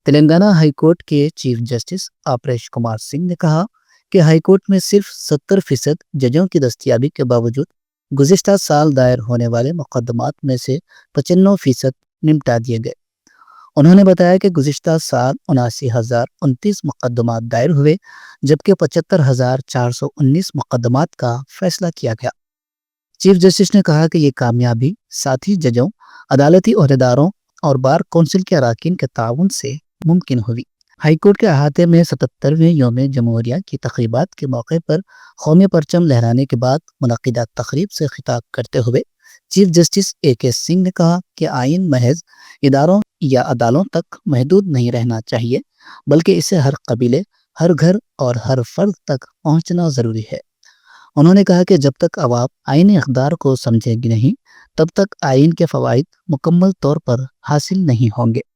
Telangana high court کے chief justice آپریش Kumar Singh نے کہا کہ ہائی کورٹ میں صرف 70% ججوں کی دستیابی کے باوجود گزشتہ سال دائر ہونے والے مقدمات میں سے 95% نمٹا دیے گئے۔ انہوں نے بتایا کہ گزشتہ سال 79,029 مقدمات دائر ہوئے، جبکہ 75,419 مقدمات کا فیصلہ کیا گیا۔ چیف جسٹس نے کہا کہ یہ کامیابی ساتھی ججوں، عدالتی عہدیداروں اور بار کونسل کے اراکین کے تعاون سے ممکن ہوئی۔ ہائی کورٹ کے احاطے میں 77ویں یوم جمہوریہ کی تقریبات کے موقع پر قومی پرچم لہرانے کے بعد منعقدہ تقریب سے خطاب کرتے ہوئے چیف جسٹس اے کے سنگھ نے کہا کہ آئین محض اداروں یا عدالتوں تک محدود نہیں رہنا چاہیے، بلکہ اسے ہر قبیلے، ہر گھر اور ہر فرد تک پہنچنا ضروری ہے۔ انہوں نے کہا کہ جب تک عوام آئینی اقدار کو سمجھے گی نہیں، تب تک آئین کے فوائد مکمل طور پر حاصل نہیں ہوں گے۔